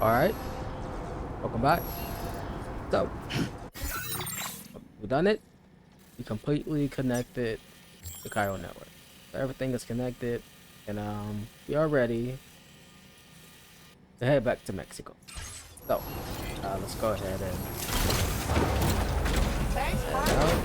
Alright, welcome back. So, we done it. We completely connected the Cairo network. So everything is connected, and we are ready to head back to Mexico. So, let's go ahead and head out.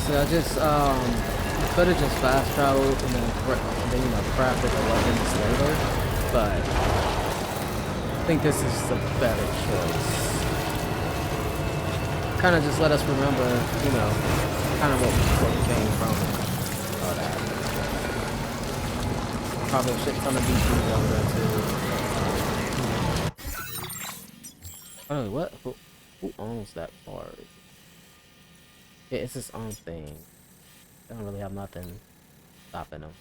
So I just could have just fast traveled and then crafted the weapons later, but I think this is the better choice. Kind of just let us remember, kind of what we came from and all that. Probably a shit ton of BTs over there too. Oh, what? Who owns that part? Yeah, it's his own thing. They don't really have nothing stopping them.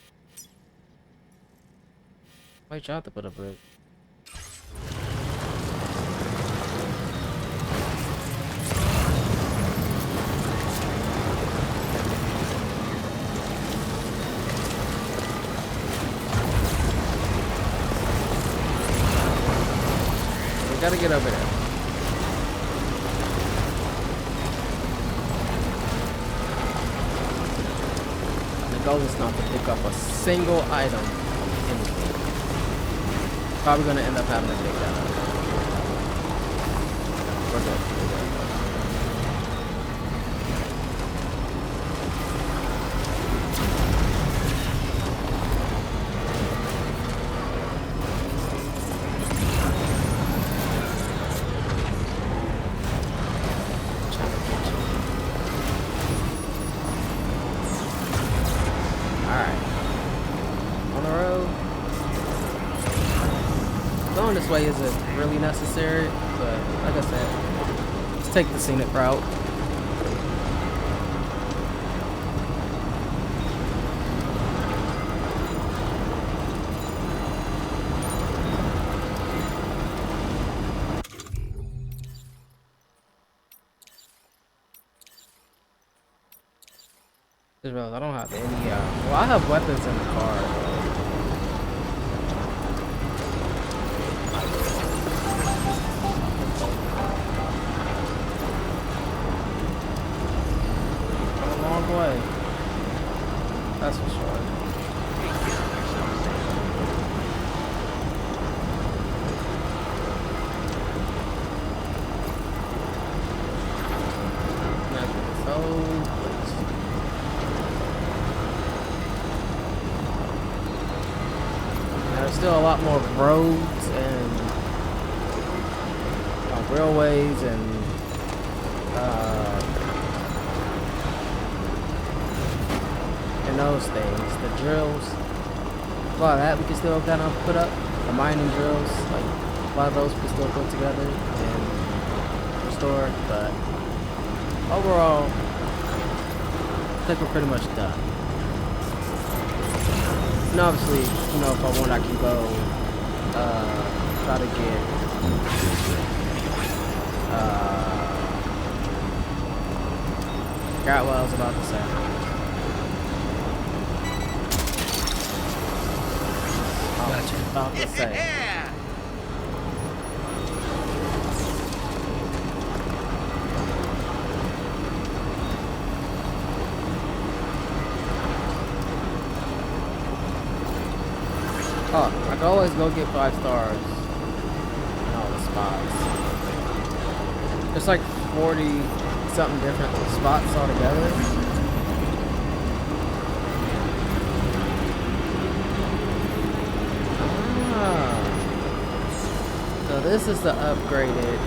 Why tried to put a brick? We gotta get over there. The goal is not to pick up a single item from anything. Probably gonna end up having to take that out. We're good. We're good. Going this way isn't really necessary, but like I said, let's take the scenic route. I don't have any, well, I have weapons in the car. Way. That's for sure. There's still a lot more roads and railways and those things, the drills. A lot of that we can still kind of put up. The mining drills, like a lot of those we can still put together and restore. But overall, I think we're pretty much done. And obviously, if I want, I can go try to get forgot what I was about to say. About to say. Oh, I can always go get 5 stars in all the spots. There's like 40 something different spots altogether. This is the upgraded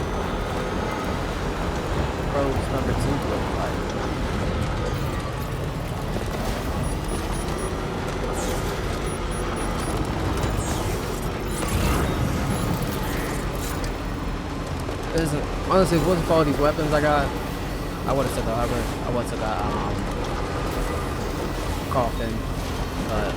roads number 2 look like. Honestly, if it wasn't for all these weapons I got, I would have took a hover. I would have took a coffin, but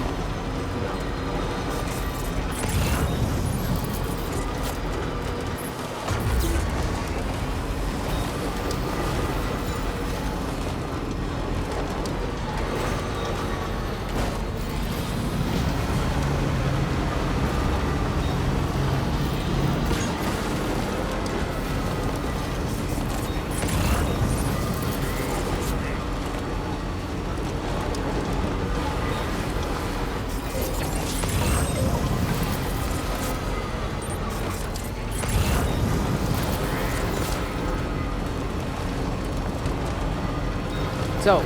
So,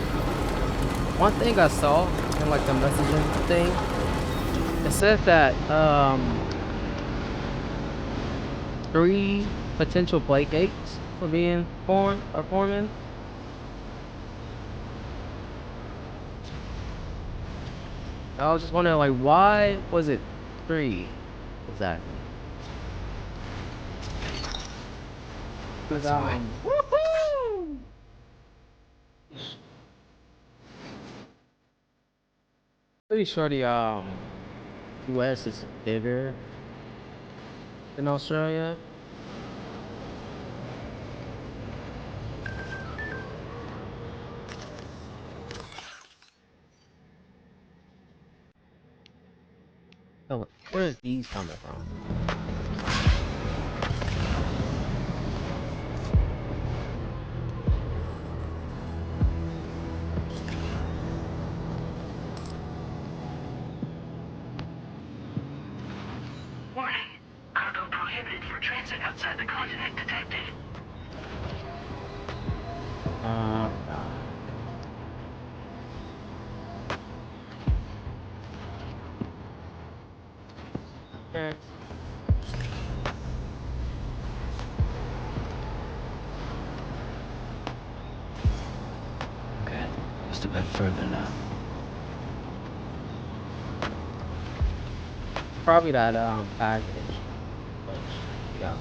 one thing I saw in like the messaging thing, it said that 3 potential play gates were being forming. I was just wondering, like, why was it 3 exactly? Because woohoo! Pretty sure the US is bigger than Australia. So where is these coming from? Warning. Cargo prohibited for transit outside the continent detected. God. Okay. Okay, just a bit further now. Probably that package. But yeah.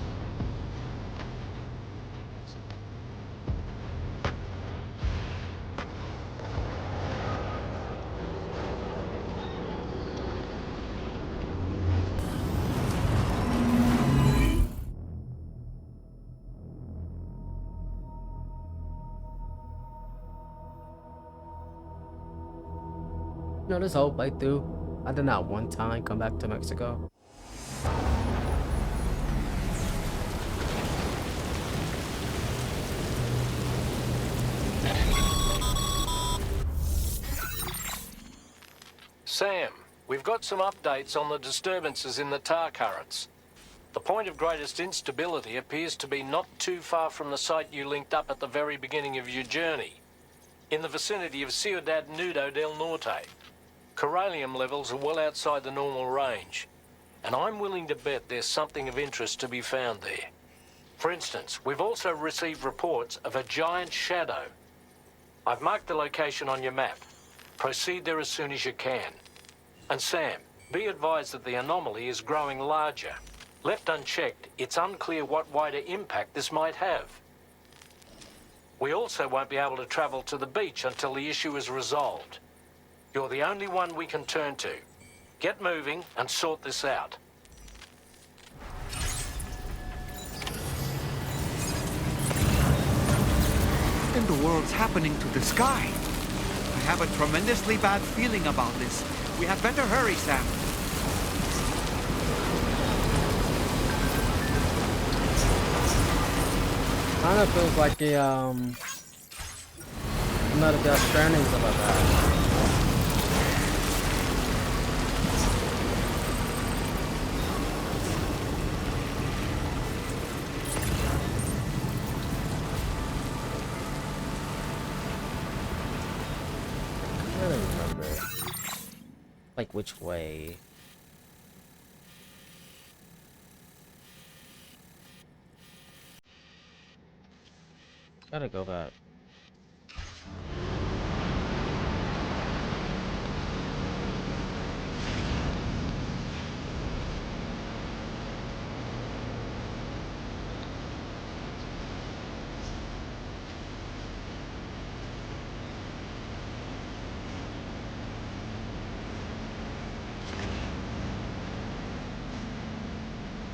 You know, this whole playthrough, I did not one time come back to Mexico. Sam, we've got some updates on the disturbances in the tar currents. The point of greatest instability appears to be not too far from the site you linked up at the very beginning of your journey, in the vicinity of Ciudad Nudo del Norte. Corallium levels are well outside the normal range, and I'm willing to bet there's something of interest to be found there. For instance, we've also received reports of a giant shadow. I've marked the location on your map. Proceed there as soon as you can. And Sam, be advised that the anomaly is growing larger. Left unchecked, it's unclear what wider impact this might have. We also won't be able to travel to the beach until the issue is resolved. You're the only one we can turn to. Get moving and sort this out. What in the world's happening to the sky? I have a tremendously bad feeling about this. We had better hurry, Sam. Kind of feels like a another Death Stranding, stuff like that. I don't remember. Like which way? Gotta go back.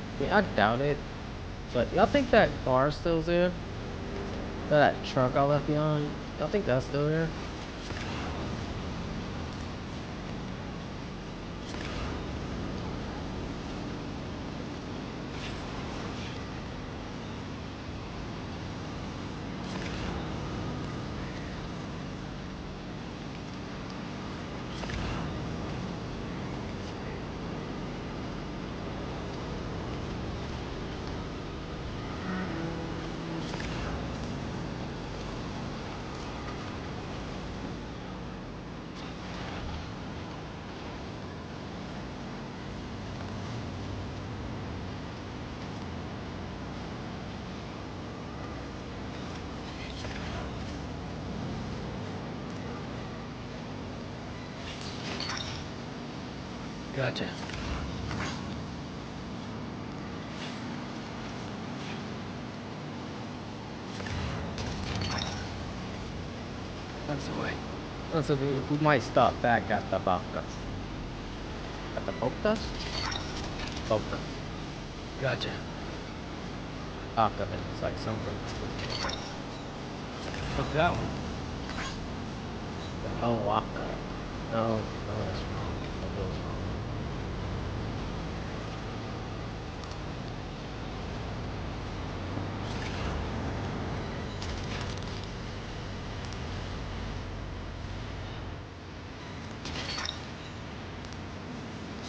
I mean, I doubt it, but y'all think that car still there? That truck I left behind? Y'all think that's still there? Gotcha. That's the way. Oh, so we might stop back at the Baka. At the Boktas? Boktas. Gotcha. Baka, it's like something. What's that one? Oh, Waka. No, that's wrong. That was wrong.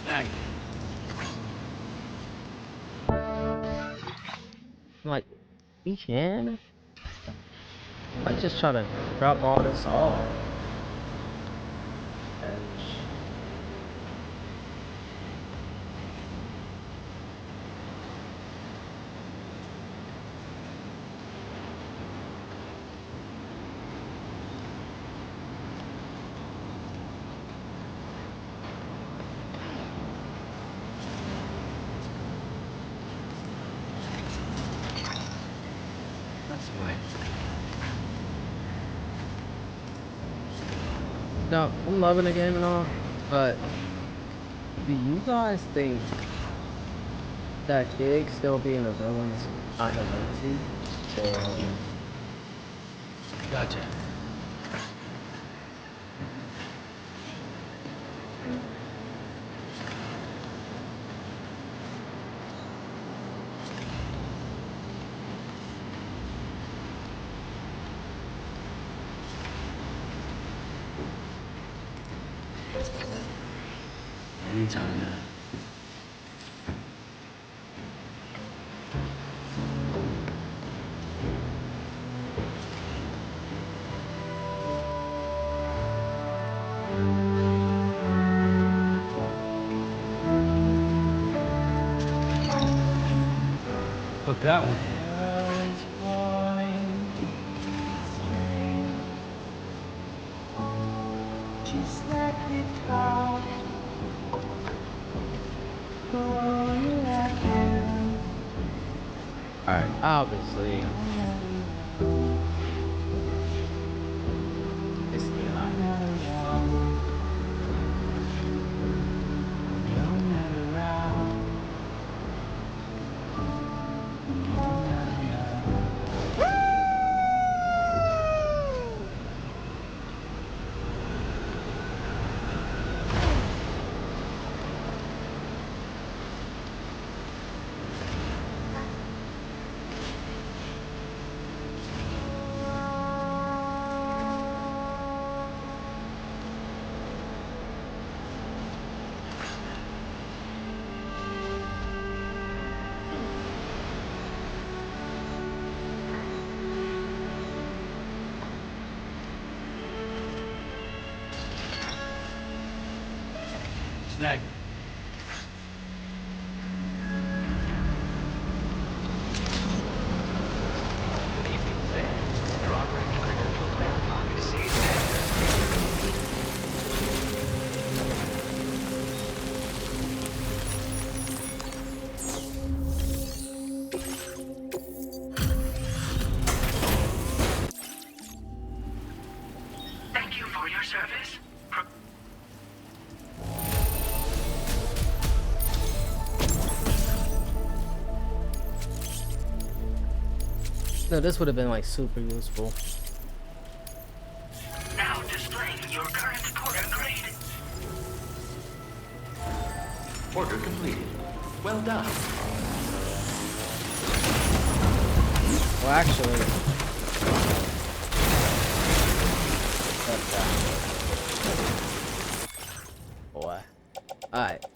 Snag. I'm like, we can? I just try to drop all this off. That's the way. No, I'm loving the game and all, but do you guys think that Gig still being a villain's kind of lazy? Or... Gotcha. Anytime now. Hook that one. Alright, obviously. It's Eli. Snag. Thank you for your service. No, this would have been like super useful. Now displaying your current porter grade. Order completed. Well done. Well, actually, boy. Alright,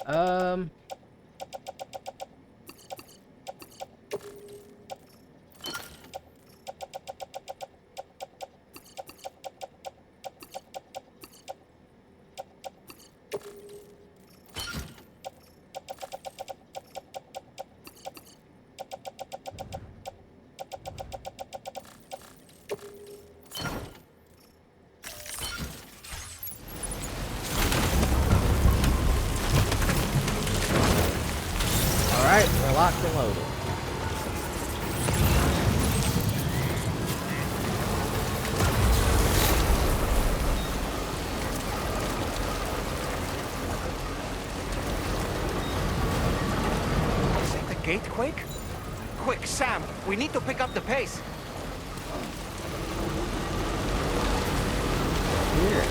Alright, we're locked and loaded. Is it the gate quake? Quick, Sam, we need to pick up the pace. Here.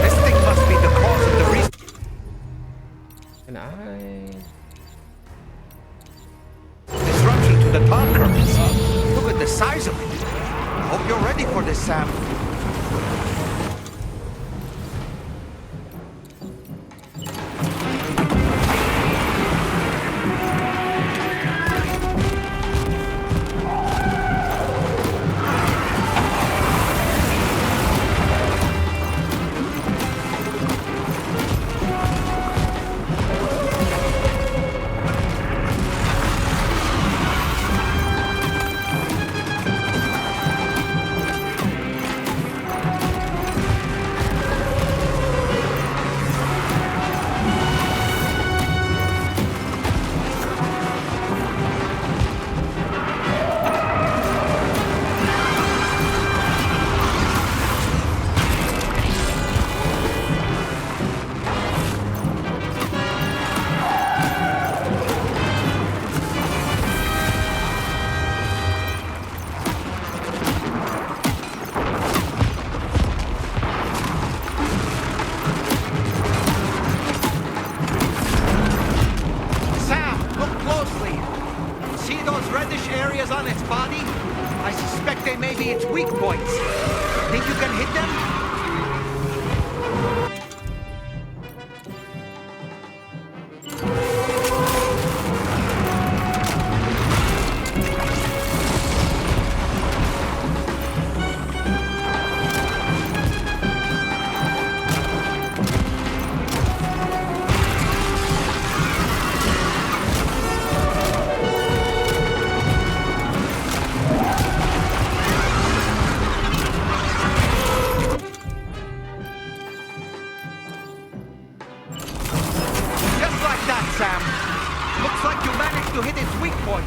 This thing must be the cause of the reason. Can I? Disruption to the time currents. Look at the size of it. Hope you're ready for this, Sam. Sam, look closely. See those reddish areas on its body? I suspect they may be its weak points. Think you can hit them? Just like that, Sam. Looks like you managed to hit its weak point.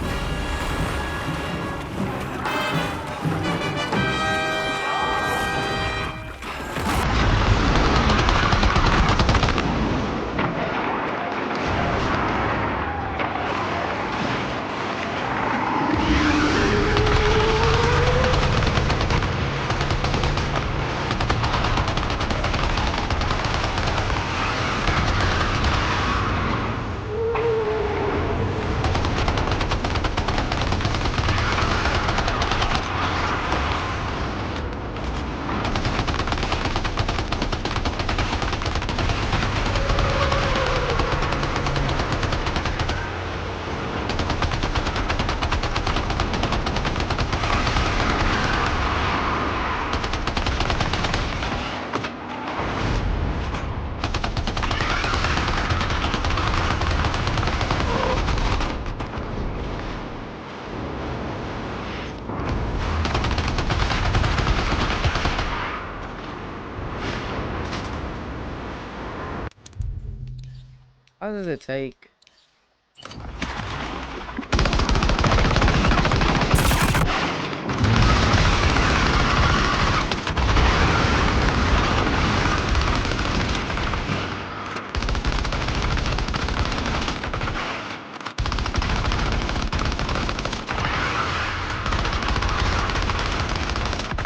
How does it take?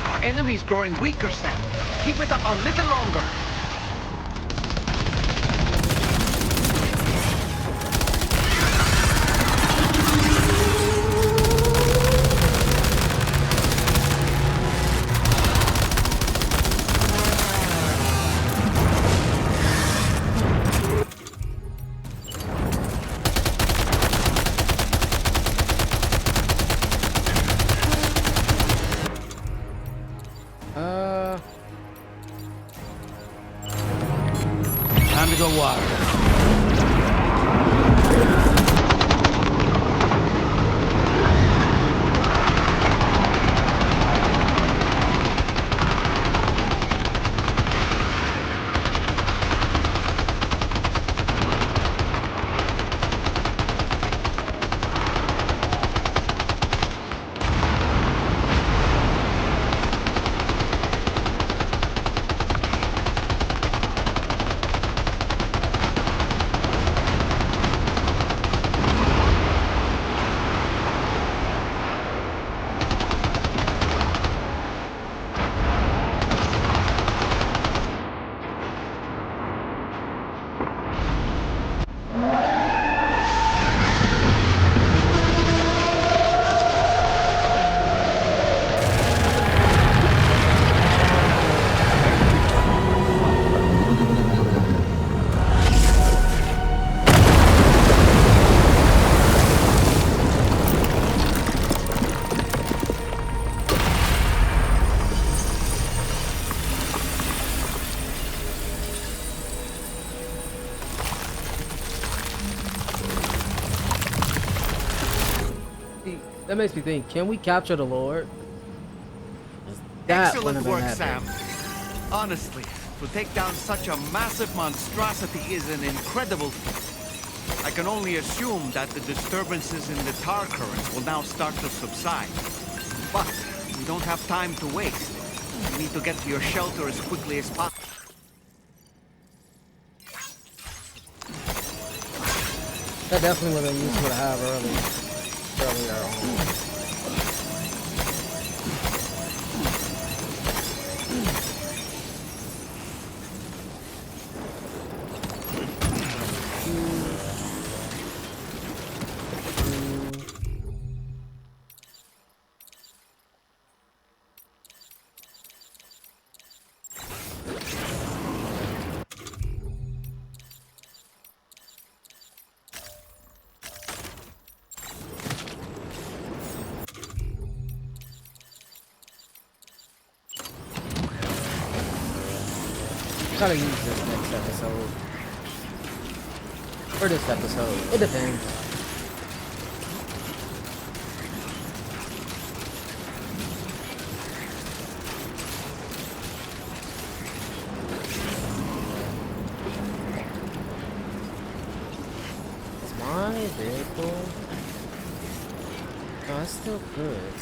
Our enemy's growing weaker, Sam. Keep it up a little longer. the water. That makes me think, can we capture the Lord? That Excellent would've work, been Sam. epic. Honestly, to take down such a massive monstrosity is an incredible feat. I can only assume that the disturbances in the tar currents will now start to subside. But we don't have time to waste. You need to get to your shelter as quickly as possible. That definitely would have been useful to have earlier on. Gotta use this next episode. Or this episode. It depends. Is my vehicle? No, it's still good.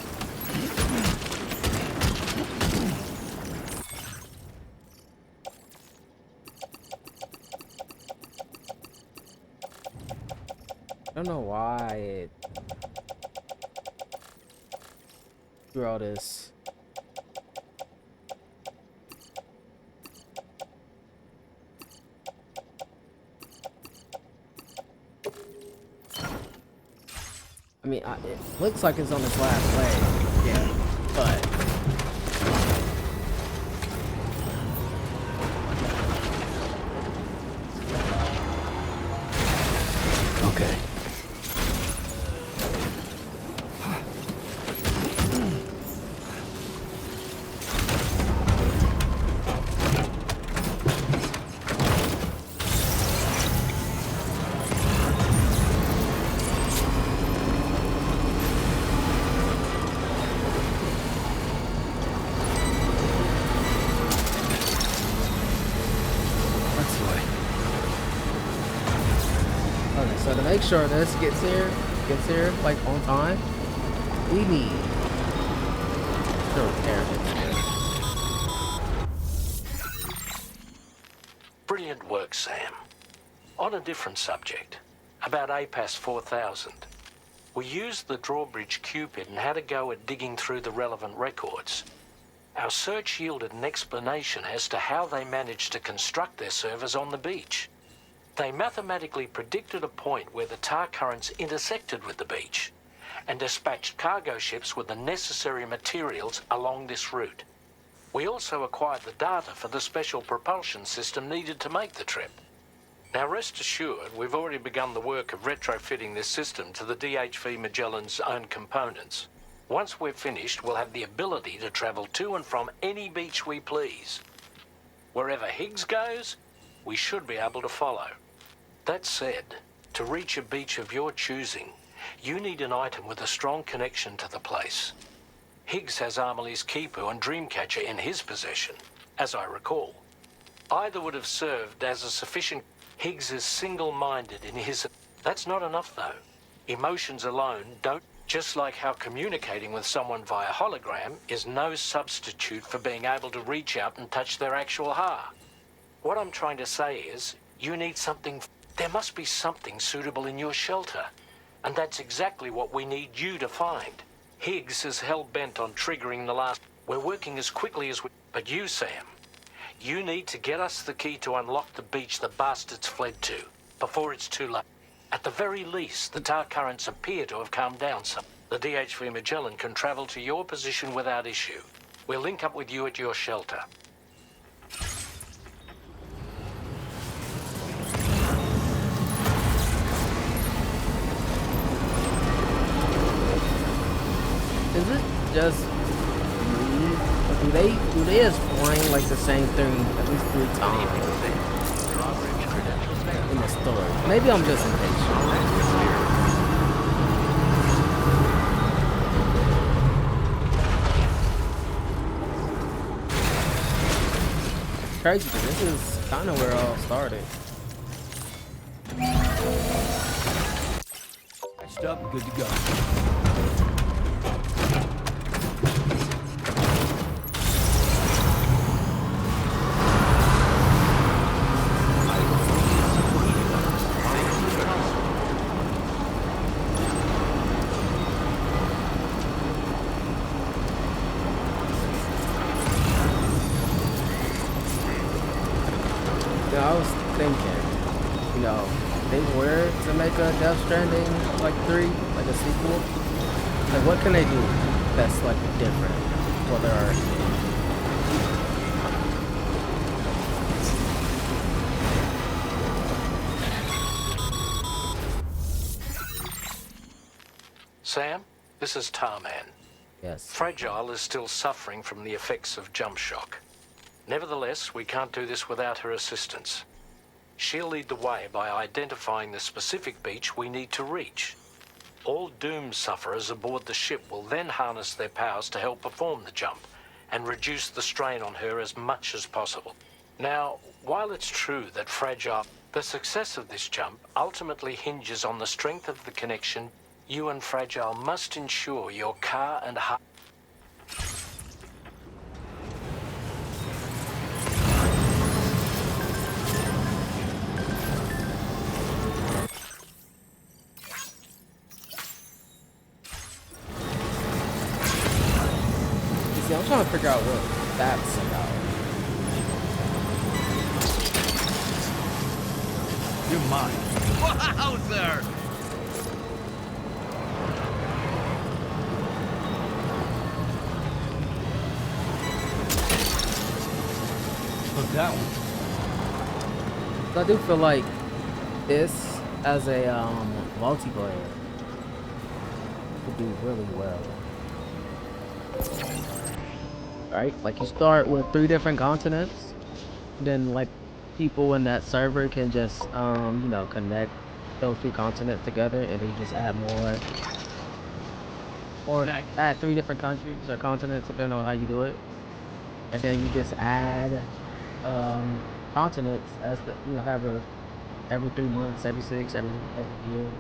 I don't know why it threw all this. I mean, it looks like it's on its last leg, yeah, but Okay. okay. So to make sure this gets here like on time, we need to repair it. Brilliant work, Sam. On a different subject, about APAS 4000. We used the drawbridge Cupid and had a go at digging through the relevant records. Our search yielded an explanation as to how they managed to construct their servers on the beach. They mathematically predicted a point where the tar currents intersected with the beach and dispatched cargo ships with the necessary materials along this route. We also acquired the data for the special propulsion system needed to make the trip. Now rest assured, we've already begun the work of retrofitting this system to the DHV Magellan's own components. Once we're finished, we'll have the ability to travel to and from any beach we please. Wherever Higgs goes, we should be able to follow. That said, to reach a beach of your choosing, you need an item with a strong connection to the place. Higgs has Amelie's Kipu and Dreamcatcher in his possession, as I recall. Either would have served as a sufficient... Higgs is single-minded in his... That's not enough, though. Emotions alone don't... Just like how communicating with someone via hologram is no substitute for being able to reach out and touch their actual heart. What I'm trying to say is, you need something... There must be something suitable in your shelter. And that's exactly what we need you to find. Higgs is hell-bent on triggering the last... We're working as quickly as we... But you, Sam, you need to get us the key to unlock the beach the bastards fled to, before it's too late. At the very least, the tar currents appear to have calmed down some. The DHV Magellan can travel to your position without issue. We'll link up with you at your shelter. Is it just me? Or do they explain like the same thing at least 3 times in the story? Maybe I'm just impatient. Crazy, but this is kind of where it all started. Patched up, good to go. I was thinking, you know, they were to make a Death Stranding like 3, like a sequel. Like, what can they do that's like different for their art? Sam, this is Tarman. Yes. Fragile is still suffering from the effects of jump shock. Nevertheless, we can't do this without her assistance. She'll lead the way by identifying the specific beach we need to reach. All doom sufferers aboard the ship will then harness their powers to help perform the jump and reduce the strain on her as much as possible. Now, while it's true that the success of this jump ultimately hinges on the strength of the connection, you and Fragile must ensure your car and heart... See, I'm trying to figure out what that's about. You're mine. Wowzer! Look, that one. So I do feel like this as a multiplayer could do really well. Right? Like, you start with 3 different continents, then like people in that server can just you know, connect those 2 continents together, and then you just add more, or add 3 different countries or continents depending on how you do it, and then you just add continents as the, you know, have a every 3 months, every 6, every year.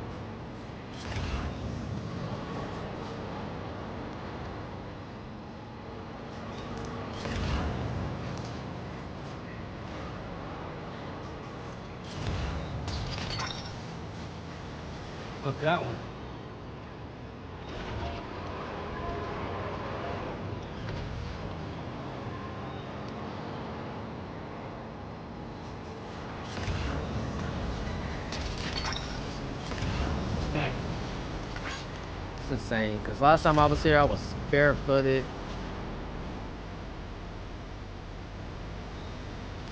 Look, that one. It's insane, because last time I was here I was barefooted,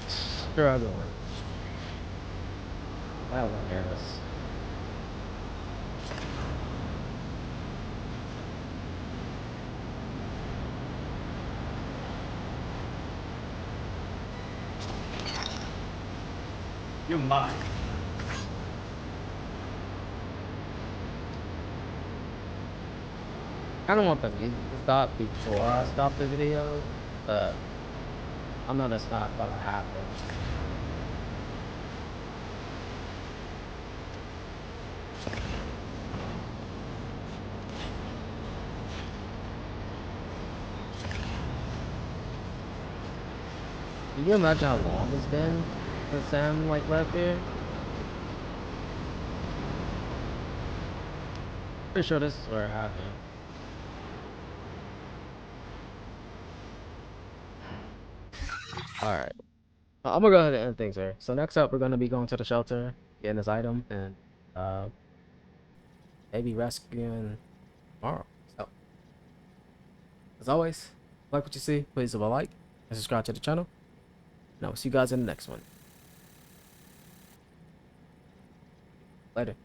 struggling. That one is. You're mine. I don't want the music to stop before I stop the video, but I know that's not gonna happen. Can you imagine how long it's been since Sam like left here? Pretty sure this is where it happened. Alright. I'm gonna go ahead and end things here. So next up we're gonna be going to the shelter, getting this item, and maybe rescuing tomorrow. So as always, like what you see, please leave a like and subscribe to the channel. And I will see you guys in the next one. Later.